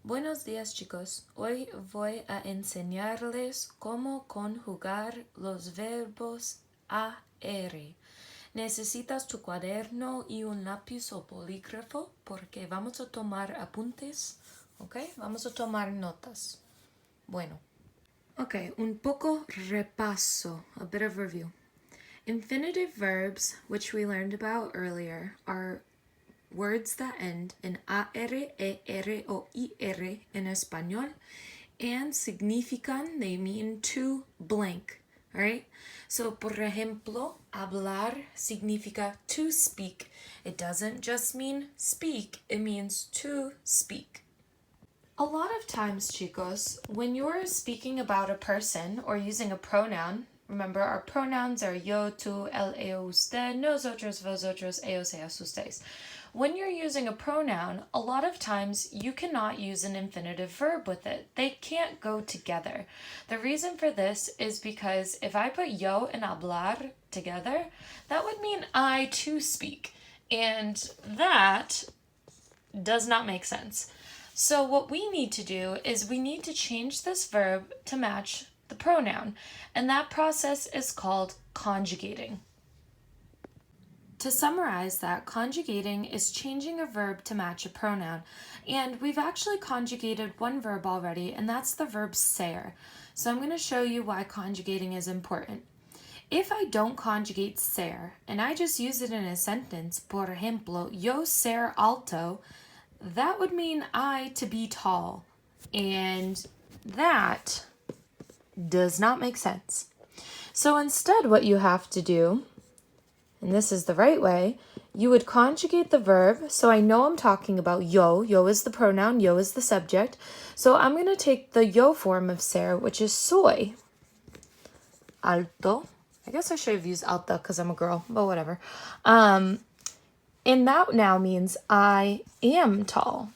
Buenos días, chicos. Hoy voy a enseñarles cómo conjugar los verbos AR. ¿Necesitas tu cuaderno y un lápiz o bolígrafo? Porque vamos a tomar apuntes, ¿ok? Vamos a tomar notas. Bueno. Ok, un poco repaso, a bit of review. Infinitive verbs, which we learned about earlier, are words that end in AR, ER, o IR in español and significan, they mean to blank, alright? So, por ejemplo, hablar significa to speak. It doesn't just mean speak, it means to speak. A lot of times, chicos, when you're speaking about a person or using a pronoun, remember our pronouns are yo, tú, él, ellos, usted, nosotros, vosotros, ellos, ellas, ustedes. When you're using a pronoun, a lot of times you cannot use an infinitive verb with it. They can't go together. The reason for this is because if I put yo and hablar together, that would mean I to speak. And that does not make sense. So what we need to do is we need to change this verb to match the pronoun, and that process is called conjugating. To summarize that, conjugating is changing a verb to match a pronoun, and we've actually conjugated one verb already, and that's the verb ser. So I'm going to show you why conjugating is important. If I don't conjugate ser, and I just use it in a sentence, por ejemplo, yo ser alto, that would mean I to be tall, and that does not make sense. So instead, what you have to do, and this is the right way, you would conjugate the verb. So I know I'm talking about yo. Yo is the pronoun, yo is the subject. So I'm going to take the yo form of ser, which is soy alto. I guess I should have used alta because I'm a girl, but whatever. And that now means I am tall.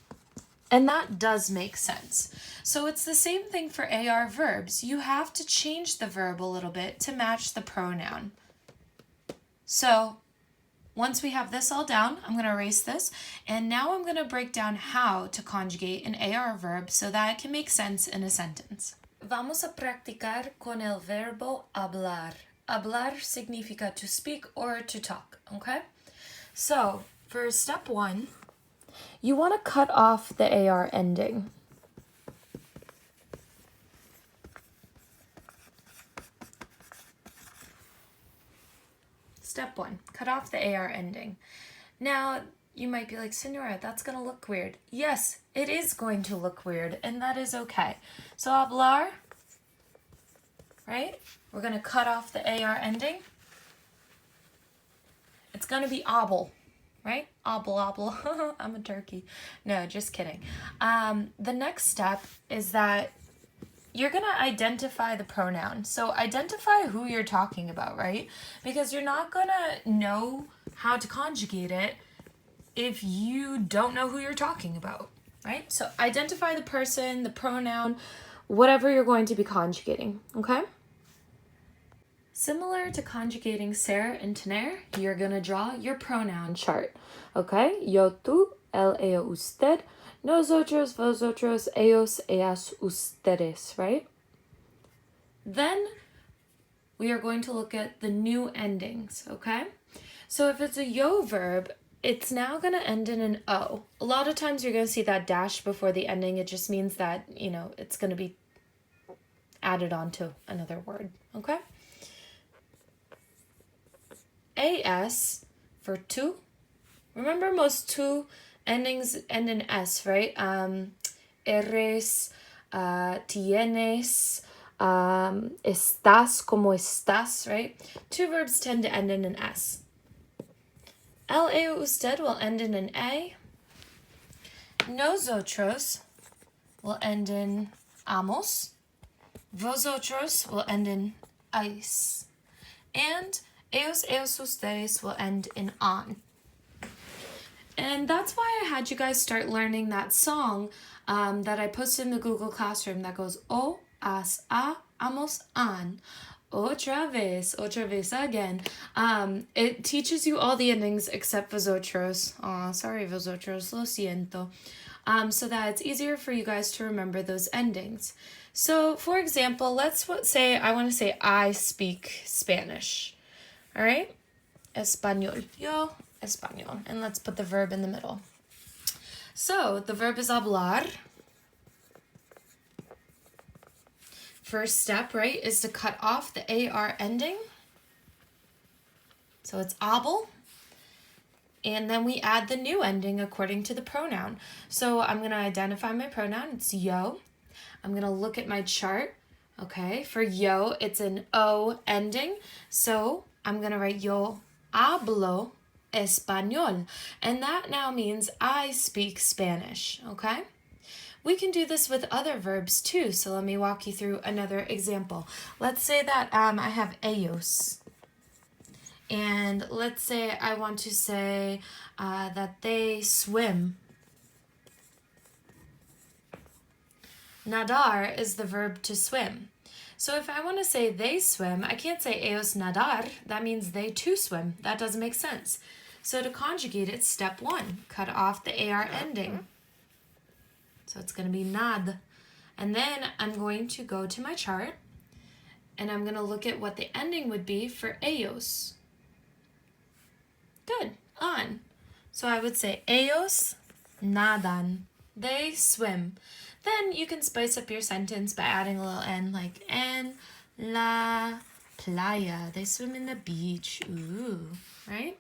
And that does make sense. So it's the same thing for AR verbs. You have to change the verb a little bit to match the pronoun. So once we have this all down, I'm going to erase this. And now I'm going to break down how to conjugate an AR verb so that it can make sense in a sentence. Vamos a practicar con el verbo hablar. Hablar significa to speak or to talk, okay? So, for step 1, you want to cut off the AR ending. Step 1, cut off the AR ending. Now, you might be like, Senora, that's going to look weird. Yes, it is going to look weird, and that is okay. So, hablar, right? We're going to cut off the AR ending. It's going to be obble, right? Obble, obble. I'm a turkey. No, just kidding. The next step is that you're going to identify the pronoun. So identify who you're talking about, right? Because you're not going to know how to conjugate it if you don't know who you're talking about, right? So identify the person, the pronoun, whatever you're going to be conjugating, okay? Similar to conjugating ser and tener, you're going to draw your pronoun chart, okay? Yo, tú, él, ella, usted, nosotros, vosotros, ellos, ellas, ustedes, right? Then we are going to look at the new endings, okay? So if it's a yo verb, it's now going to end in an O. A lot of times you're going to see that dash before the ending. It just means that, it's going to be added on to another word, okay? AS for tu. Remember most tu endings end in S, right? Eres, tienes, estás como estás, right? Two verbs tend to end in an S. El, eu, usted will end in an A. Nosotros will end in amos. Vosotros will end in ice. And ellos, ellos, ustedes will end in on. And that's why I had you guys start learning that song that I posted in the Google Classroom that goes, o, as, a, amos, an. Otra vez again. It teaches you all the endings except vosotros. Aw, sorry, vosotros, lo siento. so that it's easier for you guys to remember those endings. So, for example, let's say I want to say I speak Spanish. All right? Español. Yo español. And let's put the verb in the middle. So, the verb is hablar. First step, right, is to cut off the AR ending. So it's hablo. And then we add the new ending according to the pronoun. So I'm going to identify my pronoun. It's yo. I'm going to look at my chart. Okay, for yo, it's an O ending. So I'm going to write yo hablo español. And that now means I speak Spanish. Okay? We can do this with other verbs too. So let me walk you through another example. Let's say that I have ellos. And let's say I want to say that they swim. Nadar is the verb to swim. So if I want to say they swim, I can't say ellos nadar. That means they too swim. That doesn't make sense. So to conjugate it, step 1, cut off the AR ending. So it's going to be nad. And then I'm going to go to my chart and I'm going to look at what the ending would be for ellos. Good, on. So I would say ellos nadan. They swim. Then you can spice up your sentence by adding a little N, like en la playa. They swim in the beach. Ooh, right?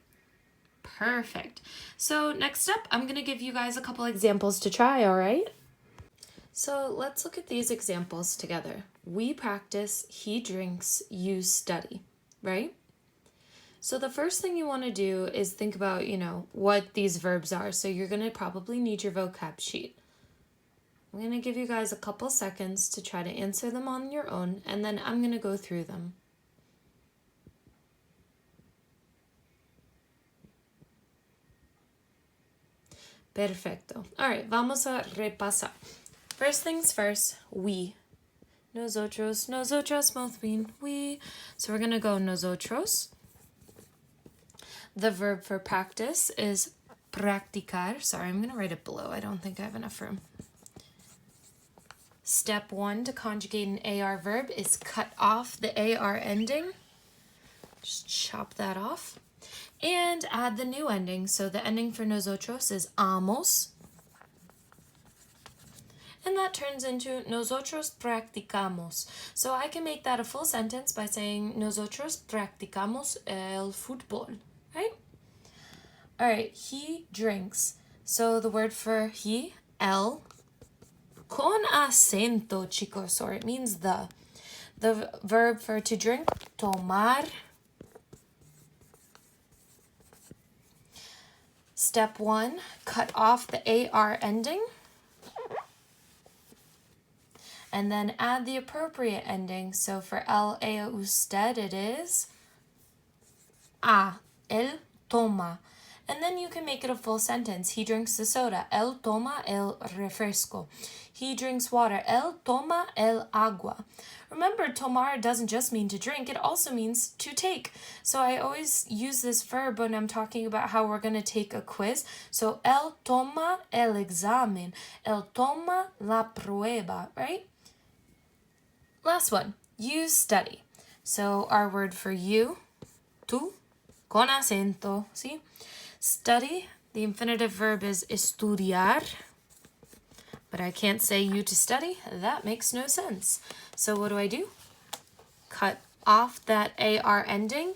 Perfect. So next up, I'm going to give you guys a couple examples to try, all right? So let's look at these examples together. We practice, he drinks, you study, right? So the first thing you want to do is think about, what these verbs are. So you're going to probably need your vocab sheet. I'm going to give you guys a couple seconds to try to answer them on your own, and then I'm going to go through them. Perfecto. All right, vamos a repasar. First things first, we. Nosotros, nosotras, both mean we. So we're going to go nosotros. The verb for practice is practicar. Sorry, I'm going to write it below. I don't think I have enough room. Step 1 to conjugate an AR verb is cut off the AR ending. Just chop that off. And add the new ending. So the ending for nosotros is amos. And that turns into nosotros practicamos. So I can make that a full sentence by saying nosotros practicamos el fútbol. Right? All right, he drinks. So the word for he, el, con acento, chicos, or it means the. The verb for to drink, tomar. Step 1, cut off the AR ending. And then add the appropriate ending. So for el, ella, usted, it is él toma. And then you can make it a full sentence. He drinks the soda. Él toma el refresco. He drinks water. Él toma el agua. Remember, tomar doesn't just mean to drink. It also means to take. So I always use this verb when I'm talking about how we're going to take a quiz. So, él toma el examen. Él toma la prueba, right? Last one, you study. So our word for you, tú, con acento, ¿sí? Study, the infinitive verb is estudiar, but I can't say you to study. That makes no sense. So what do? Cut off that AR ending.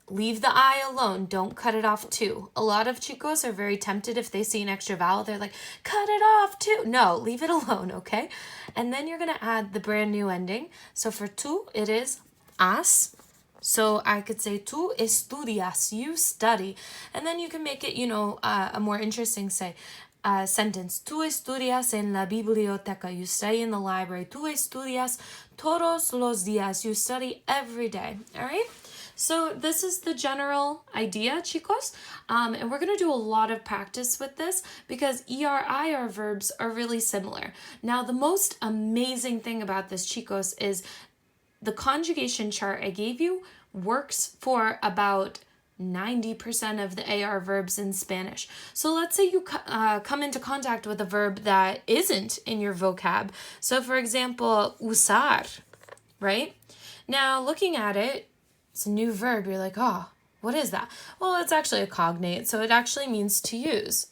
Leave the I alone. Don't cut it off too. A lot of chicos are very tempted if they see an extra vowel. They're like, cut it off too. No, leave it alone, okay? And then you're going to add the brand new ending. So for tú, it is as. So I could say, tú estudias, you study. And then you can make it, a more interesting sentence. Tú estudias en la biblioteca, you study in the library. Tú estudias todos los días, you study every day, all right? So this is the general idea, chicos, and we're going to do a lot of practice with this because ER-IR verbs are really similar. Now, the most amazing thing about this, chicos, is the conjugation chart I gave you works for about 90% of the AR verbs in Spanish. So let's say you come into contact with a verb that isn't in your vocab. So for example, usar, right? Now looking at it, it's a new verb. You're like, oh, what is that? Well, it's actually a cognate, so it actually means to use.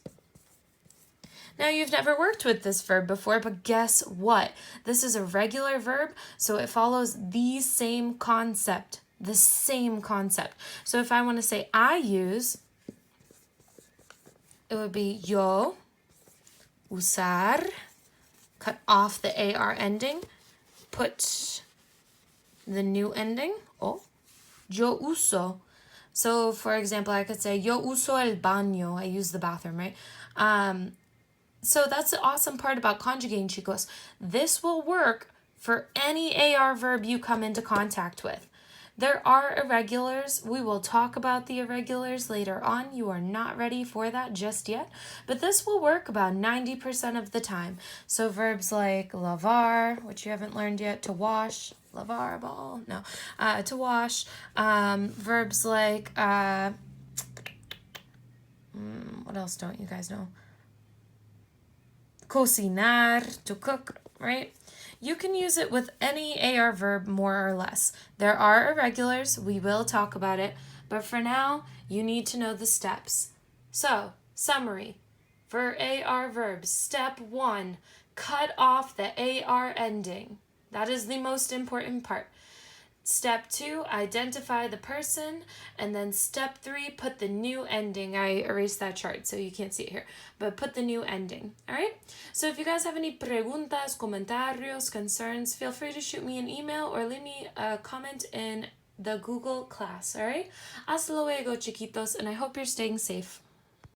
Now, you've never worked with this verb before, but guess what? This is a regular verb, so it follows the same concept. The same concept. So if I want to say I use, it would be yo, usar, cut off the AR ending, put the new ending, oh, yo uso. So for example, I could say yo uso el baño. I use the bathroom, right? So that's the awesome part about conjugating, chicos. This will work for any AR verb you come into contact with. There are irregulars. We will talk about the irregulars later on. You are not ready for that just yet. But this will work about 90% of the time. So verbs like lavar, which you haven't learned yet, to wash. Lavar ball? No. To wash. Verbs like, what else don't you guys know? Cocinar, to cook, right? You can use it with any AR verb more or less. There are irregulars, we will talk about it, but for now, you need to know the steps. So, summary. For AR verbs, step 1, cut off the AR ending. That is the most important part. Step 2, identify the person. And then step 3, put the new ending. I erased that chart so you can't see it here. But put the new ending. Alright? So if you guys have any preguntas, comentarios, concerns, feel free to shoot me an email or leave me a comment in the Google class. Alright? Hasta luego, chiquitos. And I hope you're staying safe.